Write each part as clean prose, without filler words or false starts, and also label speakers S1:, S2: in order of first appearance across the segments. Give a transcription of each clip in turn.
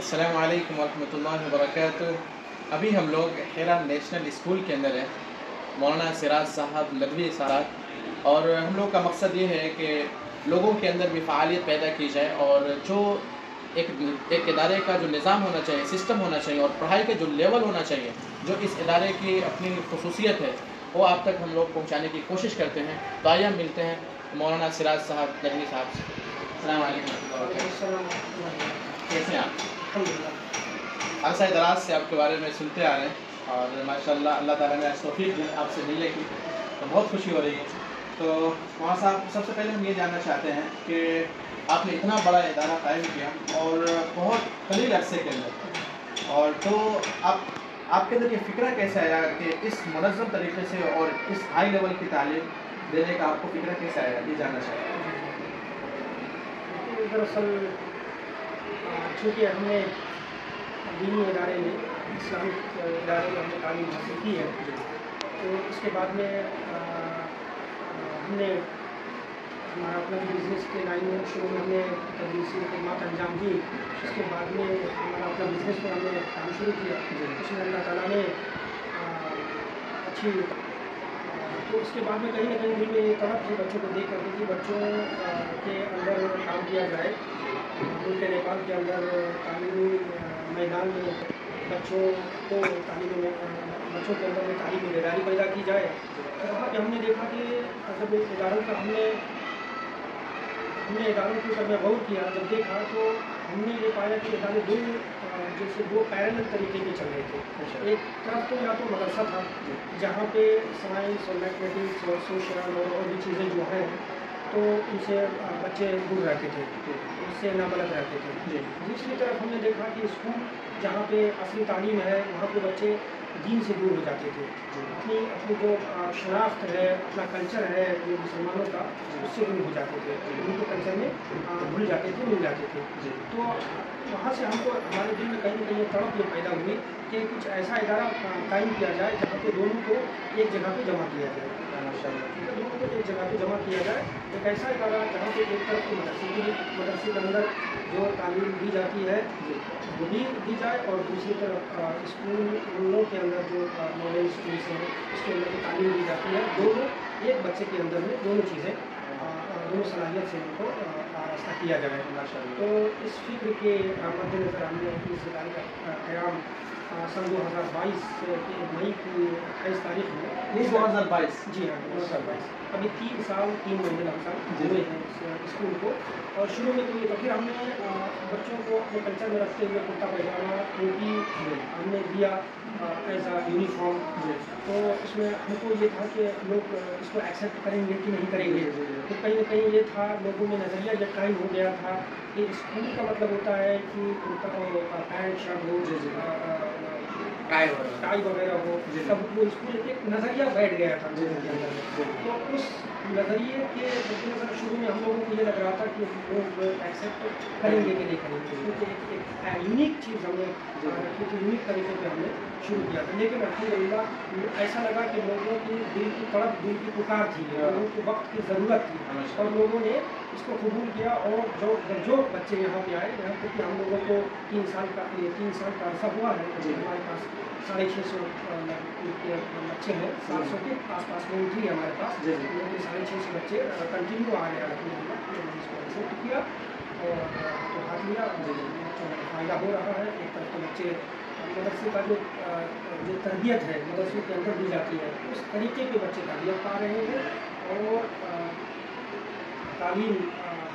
S1: अस्सलामु अलैकुम वरहमतुल्लाहि वबरकातुह। अभी हम लोग हेरा नेशनल स्कूल के अंदर हैं, मौलाना सिराज साहब लदवी साहब, और हम लोग का मकसद ये है कि लोगों के अंदर भी फ़ालियत पैदा की जाए और जो एक इदारे का जो निज़ाम होना चाहिए, सिस्टम होना चाहिए और पढ़ाई के जो लेवल होना चाहिए, जो इस इदारे की अपनी खसूसियत है, वो आप तक हम लोग पहुँचाने की कोशिश करते हैं। तो आइए हम मिलते हैं मौलाना सिराज साहब लदवी साहब से। अस्सलामु अलैकुम। कैसे हैं आप? अरसा दराज से आपके बारे में सुनते आ रहे हैं और माशाल्लाह अल्लाह ताला ने तौफीक दी आपसे मिलने की, तो बहुत खुशी हो रही है। तो वहाँ साहब, सबसे पहले हम ये जानना चाहते हैं कि आपने इतना बड़ा इदारा कायम किया और बहुत कलील अरसे के अंदर, और तो आपके अंदर ये फ़िक्रा कैसे आया कि इस मुनज़्ज़म तरीके से और इस हाई लेवल की तालीम देने का आपको फ़िक्रा कैसे आया, ये जानना चाहते हैं।
S2: दरअसल चूँकि हमने दीनी इदारे में, इस्लामिक इदारे में हमने तालीम हासिल की है, तो उसके बाद में हमने हमारा अपना बिज़नेस के लाइन में शुरू में हमने तदरीसी खिदमत अंजाम दी। उसके बाद में हमारा अपना बिज़नेस पर हमने काम शुरू किया, उसमें अल्लाह ताला ने अच्छी तो उसके बाद में कहीं ना कहीं दिल में तड़प थी बच्चों को देख कर कि बच्चों के अंदर काम किया जाए, उनके नेपाल के अंदर तालीमी मैदान में बच्चों को बच्चों के अंदर में तालीमी बेदारी पैदा की जाए। तो वहाँ पर हमने देखा कि जब इदारों का हमने इदारों के ऊपर में गौर किया, जब देखा तो हमने ये पाया कि इदारे दो पैरेलल तरीके के चल रहे थे। एक तरफ तो या तो मदरसा था जहाँ पे साइंस और मैथमेटिक्स और सोशल और भी चीज़ें जो हैं तो उनसे बच्चे दूर रहते थे, उससे नाबलद रहते थे। दूसरी तरफ हमने देखा कि स्कूल जहाँ पे असली तालीम है वहाँ पे बच्चे दीन से दूर हो जाते थे, अपनी जो शनाख्त है, अपना कल्चर है जो मुसलमानों का, उससे दूर हो जाते थे, उनके कल्चर में भूल जाते थे, मिल जाते थे। तो वहाँ से हमको हमारे दिल में कहीं ना कहीं तड़प ये पैदा हुई कि कुछ ऐसा इदारा कायम किया जाए जहाँ पे दोनों को एक जगह पे जमा किया जाए, दोनों को एक जगह पे जमा किया जाए। एक ऐसा इदारा जहाँ पे एक तरफ की मदरसे के अंदर जो तालीम दी जाती है वो भी दी जाए, और दूसरी तरफ स्कूलों के अंदर जो मॉडल स्कूल्स हैं उसके अंदर जो तालीम दी जाती है, दोनों एक बच्चे के अंदर में दोनों चीज़ें दोनों सलाहियत से उनको आरास्ता किया जाए। तो इस फिक्र के मद्देनज़र हमने इस इदारे का क़याम सन 2022 के मई की 28 तारीख में
S1: 2022
S2: जी हाँ 2022 अभी 3 साल 3 महीने लगभग हुए हैं इस स्कूल को। और शुरू में तो ये तो फिर हमने बच्चों को अपने कल्चर में रखते हुए कुर्ता पैजामा टोपी हमने दिया एज आ यूनिफॉर्म। तो इसमें हमको ये था कि लोग इसको एक्सेप्ट करेंगे कि नहीं करेंगे, तो कहीं ना कहीं ये था लोगों में नज़रिया ये कायम हो गया था कि स्कूल का मतलब होता है कि पैंट शर्ट हो, टाई वगैरह हो, सब वो स्कूल एक नज़रिया बैठ गया था लोगों के अंदर। तो उस नज़रिए के मद्देनज़र शुरू में हम लोगों को ये लग रहा था कि लोग एक्सेप्ट करेंगे कि नहीं करेंगे, क्योंकि एक यूनिक चीज़ हमने यूनिक तरीके पे हमने शुरू किया था। लेकिन अल्हम्दुलिल्लाह ऐसा लगा कि लोगों की दिल की तड़प, दिल की पुकार थी, लोगों को वक्त की ज़रूरत थी और लोगों ने इसको कबूल किया। और जो बच्चे यहाँ पे आए, यहाँ तक कि हम लोगों को 3 साल का अर्सा हुआ है, हमारे पास 650 बच्चे हैं, 700 के आसपास में एंट्री है हमारे पास, लेकिन 650 बच्चे कंटिन्यू आ रहे हैं। इसको एक्सेप्ट किया और हाथ लिया, फ़ायदा हो रहा है। एक तरफ तो बच्चे मदरसे का जो तरबियत है मदरसे के अंदर दी जाती है, उस तरीके के बच्चे तरबियत पा रहे हैं और तालीम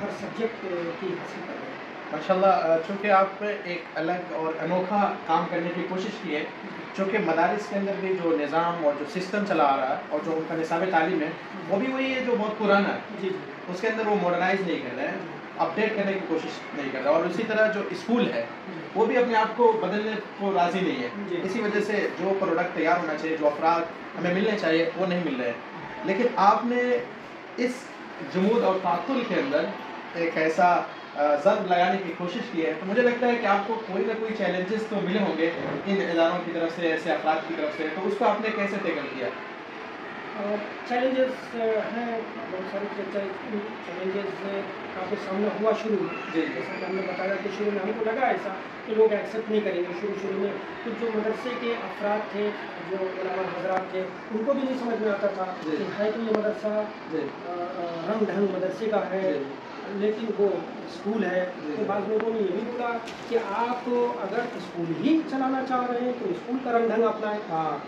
S2: हर सब्जेक्ट की हासिल कर रहे हैं
S1: माशाल्लाह। चूँकि आप एक अलग और अनोखा काम करने की कोशिश की है, चूँकि मदारिस के अंदर भी जो निज़ाम और जो सिस्टम चला आ रहा है और जो उनका निसाब तालीम है वो भी वही है जो बहुत पुराना है।
S2: जी
S1: उसके अंदर वो मॉडर्नाइज नहीं कर रहे हैं, अपडेट करने की कोशिश नहीं कर रहा, और उसी तरह जो स्कूल है वो भी अपने आप को बदलने को राज़ी नहीं है। इसी वजह से जो प्रोडक्ट तैयार होना चाहिए, जो अफराद हमें मिलने चाहिए, वो नहीं मिल रहे हैं। लेकिन आपने इस जमूद और तातुल के अंदर एक ऐसा ज़र्ब लगाने की कोशिश की है, तो मुझे लगता है कि आपको कोई ना कोई चैलेंजेस तो मिले होंगे इन इदारों की तरफ से, ऐसे अफराद की तरफ से, तो उसको आपने कैसे टैकल किया?
S2: चैलेंजेस हैं बहुत सारे चैलेंजेस काफ़ी सामना हुआ शुरू में। जैसा कि हमने बताया कि शुरू में हमको लगा ऐसा कि लोग एक्सेप्ट नहीं करेंगे। शुरू में कुछ जो मदरसे के अफराद थे, जो उलमा हज़रात थे, उनको भी नहीं समझ में आता था कि है तो ये मदरसा रंग ढंग मदरसे का है, लेकिन वो स्कूल है। तो बाद लोगों ने ये भी बोला कि आप अगर स्कूल ही चलाना चाह रहे हैं तो स्कूल का रंग ढंग अपनाएं,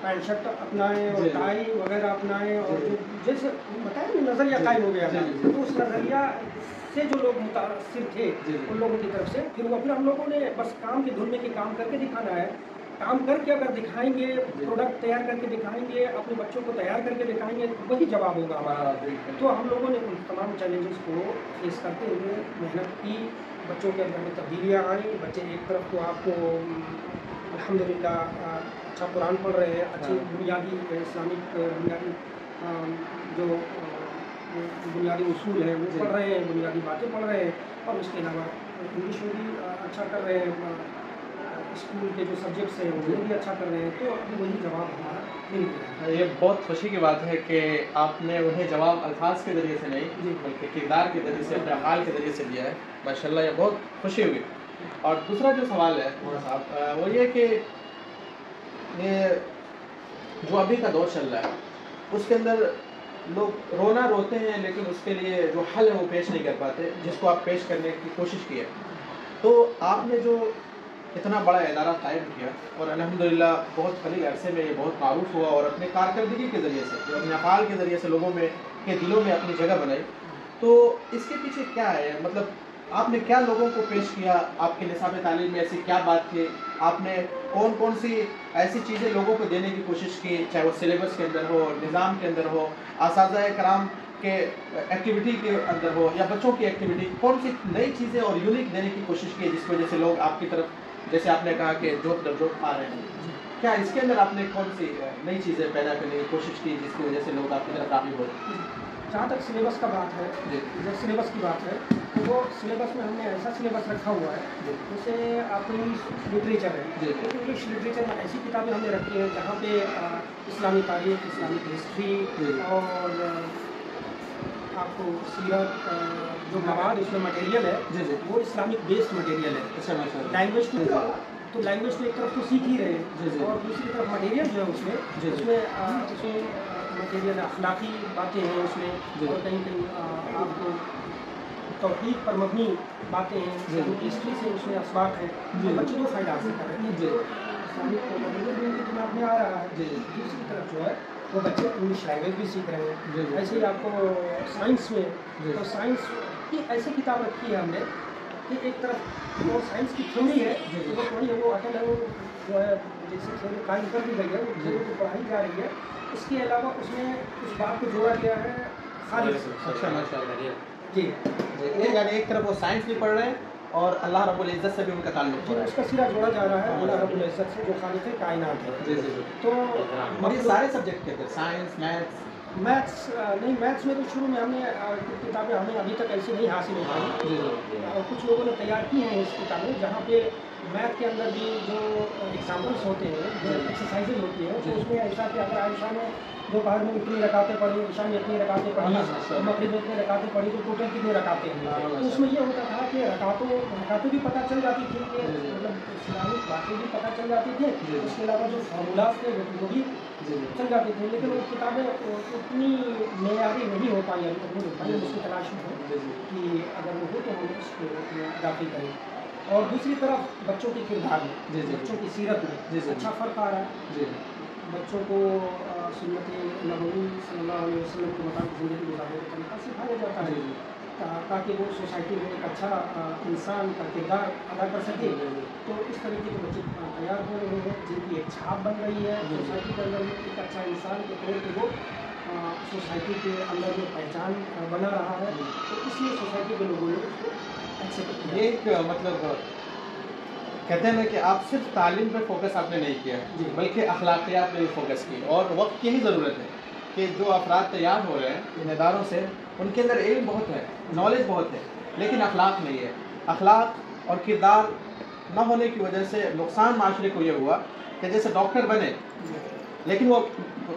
S2: पैंट शर्ट अपनाएं और टाई वगैरह अपनाएं, और जो जैसे बताया ना नज़रिया कायम हो गया था, तो उस नज़रिया से जो लोग मुतासिर थे उन लोगों की तरफ से फिर हम लोगों ने बस काम के धुन में कि काम करके दिखाना है। काम करके अगर दिखाएंगे, प्रोडक्ट तैयार करके दिखाएंगे, अपने बच्चों को तैयार करके दिखाएंगे, वही जवाब होगा हमारा। तो हम लोगों ने उन तमाम चैलेंजेस को फेस करते हुए मेहनत की, बच्चों के अंदर में तब्दीलियाँ आई। बच्चे एक तरफ तो आपको अल्हम्दुलिल्लाह अच्छा कुरान पढ़ रहे हैं, अच्छी बुनियादी इस्लामिक बुनियादी जो बुनियादी उसूल हैं वो पढ़ रहे हैं, बुनियादी बातें पढ़ रहे हैं, और उसके अलावा इंग्लिश में भी अच्छा कर रहे हैं, स्कूल के जो सब्जेक्ट्स हैं वो भी अच्छा कर रहे हैं। तो अभी वही जवाब हमारा मिल गया।
S1: ये बहुत खुशी की बात है कि आपने उन्हें जवाब अल्फाज के ज़रिए से नहीं बल्कि किरदार के ज़रिए से, अपने अमाल के ज़रिए से दिया है। माशाल्लाह, ये बहुत खुशी हुई। और दूसरा जो सवाल है मौलाना साहब, वो ये कि ये जो अभी का दौर चल रहा है उसके अंदर लोग रोना रोते हैं, लेकिन उसके लिए जो हल है वो पेश नहीं कर पाते, जिसको आप पेश करने की कोशिश की है। तो आपने जो इतना बड़ा इदारा कायम किया और अल्हम्दुलिल्लाह बहुत करीब अरसे में ये बहुत मारूफ हुआ, और अपने कारकर्दगी के ज़रिए से, जो अपने अफ़ाल के ज़रिए से लोगों में के दिलों में अपनी जगह बनाई, तो इसके पीछे क्या है? मतलब आपने क्या लोगों को पेश किया? आपके निसाब तालीम में ऐसी क्या बात थी? आपने कौन कौन सी ऐसी चीज़ें लोगों को देने की कोशिश की, चाहे वो सिलेबस के अंदर हो, निज़ाम के अंदर हो, असातिज़ा कराम के एक्टिविटी के अंदर हो, या बच्चों की एक्टिविटी, कौन सी नई चीज़ें और यूनिक देने की कोशिश की जिसकी वजह से लोग आपकी तरफ, जैसे आपने कहा कि जोत दर जोत आ रहे हैं, क्या इसके अंदर आपने कौन सी नई चीज़ें पैदा करने की कोशिश की जिसकी वजह से लोग आपकी तरफ राग़िब हो?
S2: जहाँ तक सिलेबस का बात है, जब सिलेबस की बात है तो वो सिलेबस में हमने ऐसा सिलेबस रखा हुआ है जैसे आपकी लिटरेचर है, तो इंग्लिश लिटरेचर में ऐसी किताबें हमने रखी हैं जहाँ पे इस्लामी तारीख, इस्लामिक हिस्ट्री और आपको सीरत, जो मवाद उसमें मटेरियल है वो इस्लामिक बेस्ड मटेरियल है। लैंग्वेज तो लैंग्वेज तो एक तरफ तो सीख ही रहे हैं, और दूसरी तरफ मटेरियल जो है उसमें मटेरियल अखलाकी बातें हैं उसमें, और कहीं कहीं आपको तौहीद पर मबनी बातें हैं, हिस्ट्री से उसमें असबाक है। बच्चे दो फायदा हासिल कर रहे हैं, इस्लामिक मटेरियल भी उनकी दिमाग में आ रहा है, दूसरी तरफ जो है वो बच्चे इंग्लिश लैंग्वेज भी सीख रहे हैं। ऐसे ही आपको साइंस में, तो साइंस की ऐसी किताब रखी है हमने कि एक तरफ वो साइंस की थ्योरी है, वो थोड़ी है वो अटल है, वो जो है जैसे थ्योरी कायम कर दी गई है, वो थ्योरी को पढ़ाई जा रही है। इसके अलावा उसमें कुछ बात को जोड़ा गया है खालिद से।
S1: अच्छा, माशाअल्लाह
S2: जी,
S1: यानी एक तरफ वो साइंस भी पढ़ रहे हैं और अल्लाह रब्बुल इज़्ज़त से भी उनका ताल्लुक़ है,
S2: उसका सिरा जोड़ा जा रहा है अल्लाह रब्बुल इज़्ज़त से जो खालिक है कायनात है। तो
S1: और ये सारे सब्जेक्ट के थे, साइंस,
S2: मैथ्स नहीं, मैथ्स में तो शुरू में हमने किताबें हमें अभी तक ऐसी नहीं हासिल हो पाई, और कुछ लोगों ने तैयार की हैं इस किताबें जहाँ पे मैथ के अंदर भी जो एग्जाम्पल्स होते हैं, जो एक्सरसाइजेज होती है, तो उसमें ऐसा कि अगर आयशा ने दोपहर में इतनी रकातें पढ़ी, ईशा में इतनी रकातें पढ़ी, मगरिब में इतनी रकातें पढ़ी, तो टोटल कितनी रकातें हैं। तो उसमें ये होता था कि रकातें भी पता चल जाती थी, कि मतलब इस्लामिक बातें भी पता चल जाती थी, उसके अलावा जो फार्मूलाज थे वो भी चल जाते थे। लेकिन वो किताबें उतनी मेयारी नहीं हो पाई, अभी तक नहीं हो पाई, उसकी तलाश में है कि अगर वो हो तो हम उसको दाखिल करें। और दूसरी तरफ बच्चों के किरदार में, बच्चों की सीरत में अच्छा फ़र्क आ रहा है। बच्चों को सुन्नत नबवी सल्लल्लाहु अलैहि वसल्लम के मुताबिक ज़िंदगी गुजारने का तरीका सिखाया जाता है, ताकि वो सोसाइटी में एक अच्छा इंसान का किरदार अदा कर सके। तो इस तरीके के बच्चे तैयार हो रहे हैं जिनकी एक छाप बन रही है सोसाइटी के अंदर में, एक अच्छा इंसान के तौर पर वो सोसाइटी के अंदर में पहचान बना रहा है। तो इसलिए सोसाइटी के लोगों ने उसको एक्सेप्ट किया।
S1: एक मतलब कहते हैं ना कि आप सिर्फ तालीम पर फोकस आपने नहीं किया, बल्कि अखलाकियात पर भी फोकस की, और वक्त की ही ज़रूरत है कि जो अफराद तैयार हो रहे हैं इन इदारों से, उनके अंदर इल्म बहुत है, नॉलेज बहुत है, लेकिन अखलाक नहीं है। अखलाक और किरदार न होने की वजह से नुकसान माशरे को ये हुआ कि जैसे डॉक्टर बने, लेकिन वो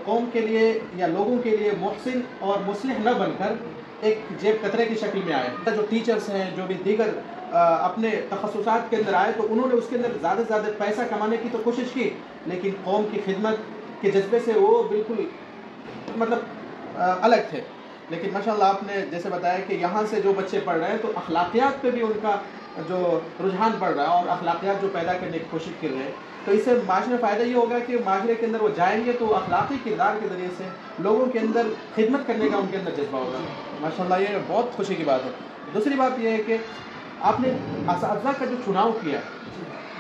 S1: कौम के लिए या लोगों के लिए मुहसिन और मुस्लिह न बनकर एक जेब कतरे की शक्ल में आए। जो टीचर्स हैं, जो भी दीगर अपने तखस्सुसात के अंदर आए, तो उन्होंने उसके अंदर ज़्यादा से ज़्यादा पैसा कमाने की तो कोशिश की, लेकिन कौम की खिदमत के जज्बे से वो बिल्कुल मतलब अलग थे। लेकिन माशाल्लाह आपने जैसे बताया कि यहाँ से जो बच्चे पढ़ रहे हैं तो अखलाकियात पे भी उनका जो रुझान बढ़ रहा है और अखलाकियात जो पैदा करने की कोशिश कर रहे हैं, तो इससे माशरे में फ़ायदा ये होगा कि माशरे के अंदर वो जाएंगे तो अखलाकी किरदार के ज़रिए से लोगों के अंदर खिदमत करने का उनके अंदर जज्बा होगा। माशाल्लाह ये बहुत खुशी की बात है। दूसरी बात ये है कि आपने असातिज़ा का जो चुनाव किया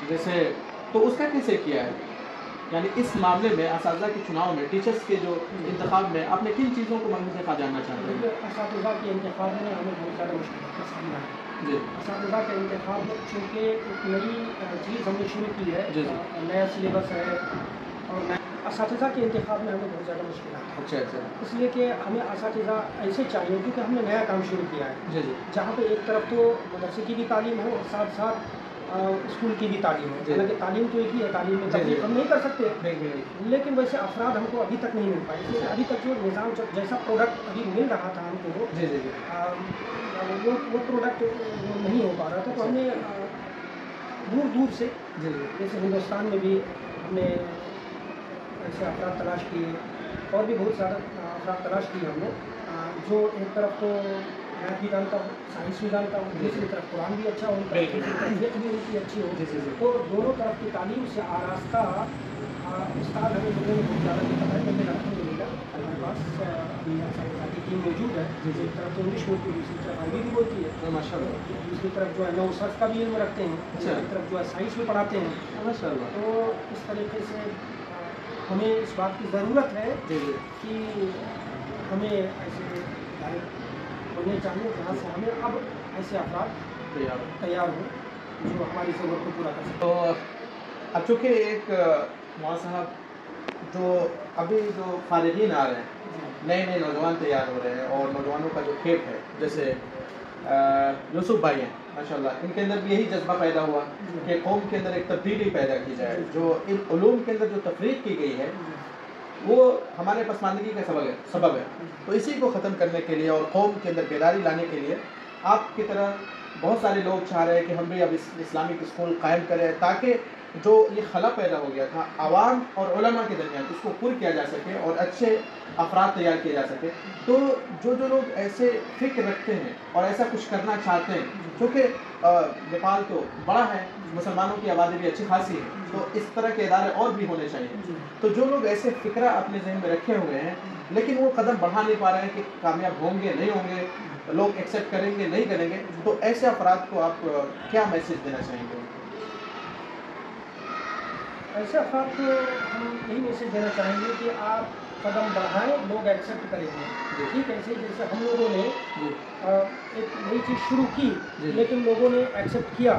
S1: जैसे, तो उसका कैसे किया है, यानी इस मामले में असातिज़ा के चुनाव में, टीचर्स के जो इंतखाब में आपने किन चीज़ों को मज़मून से जानना चाहते हैं?
S2: असातिज़ा के इंतखाब में हमें बहुत ज़्यादा मुश्किल का सामना है
S1: जी।
S2: असातिज़ा का इंतखाब चूँकि एक नई चीज़ हमने शुरू की है, नया सिलेबस है और असातिज़ा के इंतखाब में हमें बहुत ज़्यादा मुश्किल है।
S1: अच्छा अच्छा।
S2: इसलिए कि हमें असातिज़ा ऐसे चाहिए क्योंकि हमने नया काम शुरू किया है,
S1: जी जी।
S2: जहाँ पे एक तरफ तो मदरसे की भी तालीम हो और साथ साथ स्कूल की भी तालीम हो। हालांकि तालीम तो एक ही है, तालीम में तकलीफ हम नहीं कर सकते, लेकिन वैसे अफराद हमको अभी तक नहीं मिल पाए। इसलिए अभी तक जो निज़ाम जैसा प्रोडक्ट अभी मिल रहा था हमको, वो प्रोडक्ट नहीं हो पा रहा था। तो हमने दूर दूर से, जैसे हिंदुस्तान में भी हमने ऐसे अफराद तलाश किए और भी बहुत सारा अफराद तलाश किए हमने, जो एक तरफ तो मैथ भी जानता हूँ, साइंस भी जानता हूँ, दूसरी तरफ कुरान भी अच्छा हो, तीसरी तरफ ये भी उनकी अच्छी हो, तो दोनों तरफ की तालीम से आरास्ता उस्ताद हमें लोगों ने बहुत ज़्यादा दिक्कत है। लेकिन अल्हम्दुलिल्लाह हमारे पास अभी साथी टीम मौजूद है, एक तरफ तो इंग्लिश बोलती है, दूसरी तरफ अरबी भी बोलती है, माशाल्लाह, दूसरी तरफ जो है नौ सर्फ का भी इल्म रखते हैं, दूसरी तरफ जो है साइंस भी पढ़ाते हैं, माशाल्लाह। तो इस तरीके से हमें इस बात की ज़रूरत है कि हमें ऐसे होने चाहिए जहाँ से हमें अब ऐसे अफराद तैयार हो जो हमारी ज़रूरत को पूरा कर सकें।
S1: तो अब चूँकि एक मौलाना साहब, जो अभी जो फारिगीन आ रहे हैं, नए नए नौजवान तैयार हो रहे हैं और नौजवानों का जो खेप है, जैसे यूसुफ भाई हैं माशाल्लाह, इनके अंदर भी यही जज्बा पैदा हुआ कि कौम के अंदर एक तब्दीली पैदा की जाए। जो इन उलूम के अंदर जो तफरीक की गई है वो हमारे पसमानदगी का सबब है। तो इसी को ख़त्म करने के लिए और कौम के अंदर बेदारी लाने के लिए आपकी तरह बहुत सारे लोग चाह रहे हैं कि हम भी अब इस्लामिक स्कूल कायम करें, ताकि जो ये खला पैदा हो गया था आवाम और उलमा के दरमियान, उसको पूरा किया जा सके और अच्छे अफराद तैयार किए जा सके। तो जो लोग ऐसे फ़िक्र रखते हैं और ऐसा कुछ करना चाहते हैं, क्योंकि नेपाल तो बड़ा है, मुसलमानों की आबादी भी अच्छी खासी है, तो इस तरह के इदारे और भी होने चाहिए। तो जो लोग ऐसे फ़िक्रा अपने जहन में रखे हुए हैं लेकिन वो कदम बढ़ा नहीं पा रहे हैं कि कामयाब होंगे नहीं होंगे, लोग एक्सेप्ट करेंगे नहीं करेंगे, तो ऐसे अफराद को आप क्या मैसेज देना चाहेंगे?
S2: ऐसे अफराद को हम यही मैसेज देना चाहेंगे कि आप कदम बढ़ाएं, लोग एक्सेप्ट करेंगे। ठीक है, ऐसे जैसे हम लोगों ने एक नई चीज़ शुरू की लेकिन लोगों ने एक्सेप्ट किया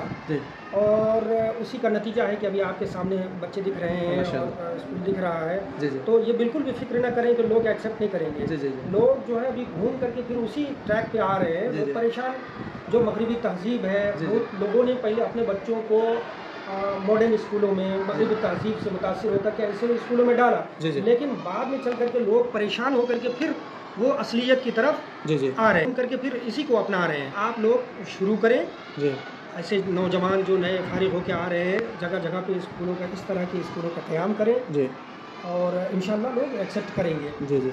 S2: और उसी का नतीजा है कि अभी आपके सामने बच्चे दिख रहे हैं और स्कूल दिख रहा है। तो ये बिल्कुल भी फिक्र ना करें कि लोग एक्सेप्ट नहीं करेंगे। लोग जो है अभी घूम करके फिर उसी ट्रैक पे आ रहे हैं, वो परेशान। जो मगरबी तहजीब है, वो लोगों ने पहले अपने बच्चों को मॉडर्न स्कूलों में मगरबी तहजीब से मुतासिर होकर के ऐसे स्कूलों में डाला, लेकिन बाद में चल करके लोग परेशान होकर के फिर वो असलियत की तरफ आ रहे हैं, करके फिर इसी को अपना रहे हैं। आप लोग शुरू करें, ऐसे नौजवान जो नए फारिग होकर आ रहे हैं जगह जगह पे स्कूलों का, इस तरह के स्कूलों का क़याम करें और इंशाल्लाह लोग एक्सेप्ट करेंगे।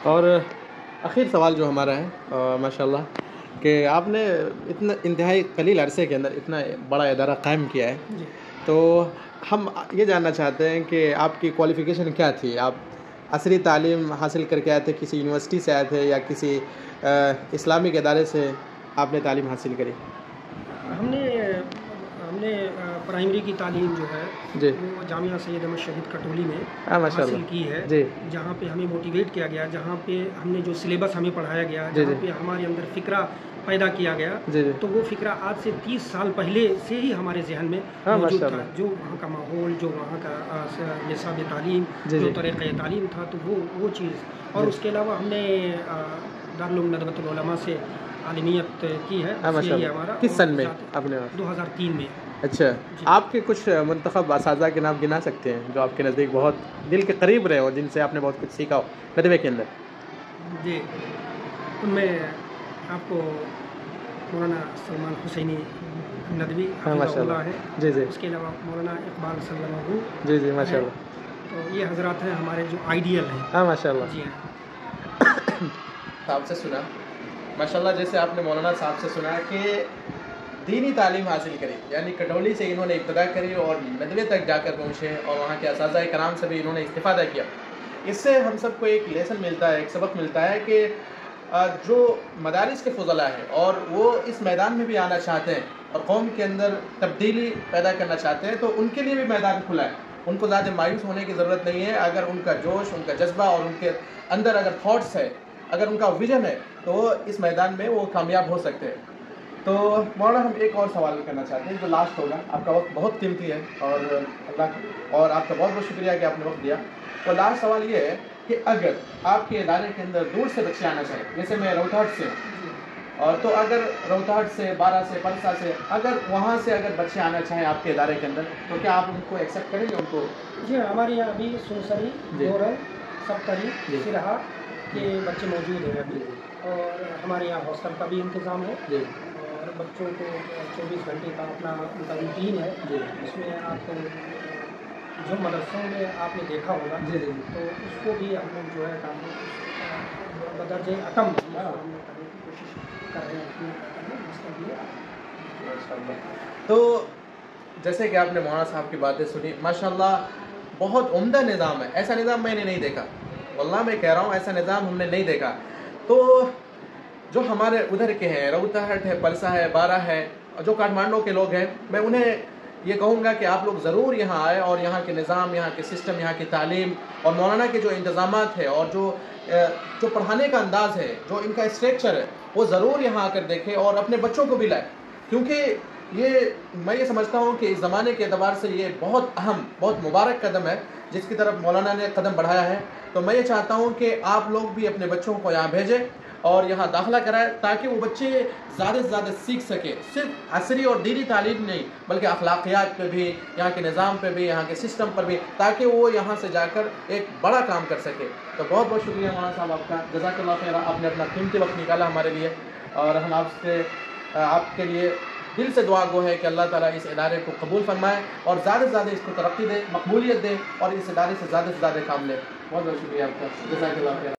S1: और आखिर सवाल जो हमारा है माशाल्लाह कि आपने इतना इंतहाई कलील अरसे के अंदर इतना बड़ा इदारा कायम किया है, तो हम ये जानना चाहते हैं कि आपकी क्वालिफ़िकेशन क्या थी? आप असरी तालीम हासिल करके आए थे, किसी यूनिवर्सिटी से आए थे या किसी इस्लामिक इदारे से आपने तालीम हासिल करी?
S2: हमने प्राइमरी की तालीम जो है वो जामिया सैयद अहमद शहीद कटोली में हासिल की है, जहाँ पे हमें मोटिवेट किया गया, जहाँ पे हमने जो सिलेबस हमें पढ़ाया गया, जहाँ पे हमारे अंदर फ़िक्रा पैदा किया गया, तो वो फ़िक्रा आज से 30 साल पहले से ही हमारे जहन में मौजूद था। जो वहाँ का माहौल, जो वहाँ का निसाब तालीम, जो तरीक़े तालीम था, तो वो चीज़। और उसके अलावा हमने दारुल उलूम नदवतुल उलमा से आलिमियत की है,
S1: हाँ
S2: बस यही है
S1: माशाल्लाह।
S2: हमारा।
S1: किस
S2: और
S1: सन में
S2: साथ
S1: आपने?
S2: 2003 में।
S1: अच्छा,
S2: जी।
S1: आपके कुछ मुंतखब असातिज़ा के नाम गिना सकते हैं जो आपके नज़दीक बहुत दिल के करीब रहे और जिनसे आपने बहुत कुछ सीखा हो नदवे के अंदर?
S2: जी, उनमें आपको मौलाना सलमान हुसैनी नदवी
S1: हाँ माशाल्लाह।
S2: है।
S1: जी जी
S2: उसके अलावा मौलाना इकबाल सल्लल्लाहु
S1: जी जी
S2: है।
S1: माशाल्लाह।
S2: तो ये हजरात हैं हमारे जो आइडियल हैं।
S1: हाँ माशाल्लाह।
S2: जी हाँ।
S1: साहब से सुना माशाल्लाह, जैसे आपने मौलाना साहब से सुना कि दीनी तालीम हासिल करी, यानी कटौली से इन्होंने इब्तदा करी और नदवे तक जाकर पहुँचे और वहाँ के असातिज़ा कराम से भी इन्होंने इस्तिफ़ादा किया। इससे हम सबको एक लेसन मिलता है, एक सबक मिलता है कि जो मदारिस के फ़ुज़ला हैं और वो इस मैदान में भी आना चाहते हैं और कौम के अंदर तब्दीली पैदा करना चाहते हैं, तो उनके लिए भी मैदान खुला है। उनको ज़्यादा मायूस होने की ज़रूरत नहीं है। अगर उनका जोश, उनका जज्बा और उनके अंदर अगर थॉट्स है, अगर उनका विजन है, तो वो इस मैदान में वो कामयाब हो सकते हैं। तो मौलाना, हम एक और सवाल करना चाहते हैं जो लास्ट होगा। आपका वक्त बहुत कीमती है और अल्लाह और आपका बहुत बहुत शुक्रिया कि आपने वक्त दिया। तो लास्ट सवाल ये है कि अगर आपके इदारे के अंदर दूर से बच्चे आना चाहिए, जैसे मैं रौताहट से हूँ, और तो अगर रौताहट से, बारा से, परसा से, अगर वहाँ से अगर बच्चे आना चाहें आपके इदारे के अंदर, तो क्या आप उनको एक्सेप्ट करेंगे उनको?
S2: जी, हमारे यहाँ अभी सुनसरी,
S1: जी।
S2: गोरल, सबकरी,
S1: जी।
S2: सिरहा के बच्चे मौजूद हैं अभी। और हमारे यहाँ हॉस्टल का भी इंतज़ाम है
S1: जी
S2: और बच्चों को 24 घंटे का अपना उनका रूटीन है।
S1: जी
S2: उसमें आप जो मदरसों में आपने देखा होगा,
S1: जी जी
S2: तो उसको भी हम लोग जो है काम बदर्जे अटम करने की कोशिश कर रहे हैं उसके लिए।
S1: तो जैसे कि आपने मौलाना साहब की बातें सुनी, माशाल्लाह बहुत उम्दा निज़ाम है। ऐसा निज़ाम मैंने नहीं देखा, वल्लाह मैं कह रहा हूँ, ऐसा निज़ाम हमने नहीं देखा। तो जो हमारे उधर के हैं, रौताहट है, परसा है, बारा है, जो काठमांडू के लोग हैं, मैं उन्हें ये कहूँगा कि आप लोग ज़रूर यहाँ आए और यहाँ के निज़ाम, यहाँ के सिस्टम, यहाँ की तालीम और मौलाना के जो इंतज़ामात है और जो पढ़ाने का अंदाज़ है, जो इनका स्ट्रक्चर है, वो ज़रूर यहाँ आकर देखें और अपने बच्चों को भी लाएँ। क्योंकि मैं ये समझता हूँ कि इस ज़माने के एतबार से ये बहुत अहम, बहुत मुबारक कदम है जिसकी तरफ मौलाना ने कदम बढ़ाया है। तो मैं ये चाहता हूँ कि आप लोग भी अपने बच्चों को यहाँ भेजें और यहाँ दाखिला कराएं, ताकि वो बच्चे ज़्यादा से ज़्यादा सीख सकें, सिर्फ असरी और दीनी तालीम नहीं बल्कि अखलाकियात पे भी, यहाँ के निज़ाम पे भी, यहाँ के सिस्टम पर भी, ताकि वो यहाँ से जाकर एक बड़ा काम कर सके। तो बहुत बहुत शुक्रिया मौलाना साहब आपका, जज़ाकल्लाह खैर, आपने अपना कीमती वक्त निकाला हमारे लिए और हम आपसे आपके लिए दिल से दुआ गो है कि अल्लाह ताला इस इदारे को कबूल फरमाए और ज़्यादा से ज़्यादा इसको तरक्की दे, मकबूलियत दे और इस इदारे से ज़्यादा काम ले। बहुत बहुत शुक्रिया आपका, जज़ाकल्लाह खैर।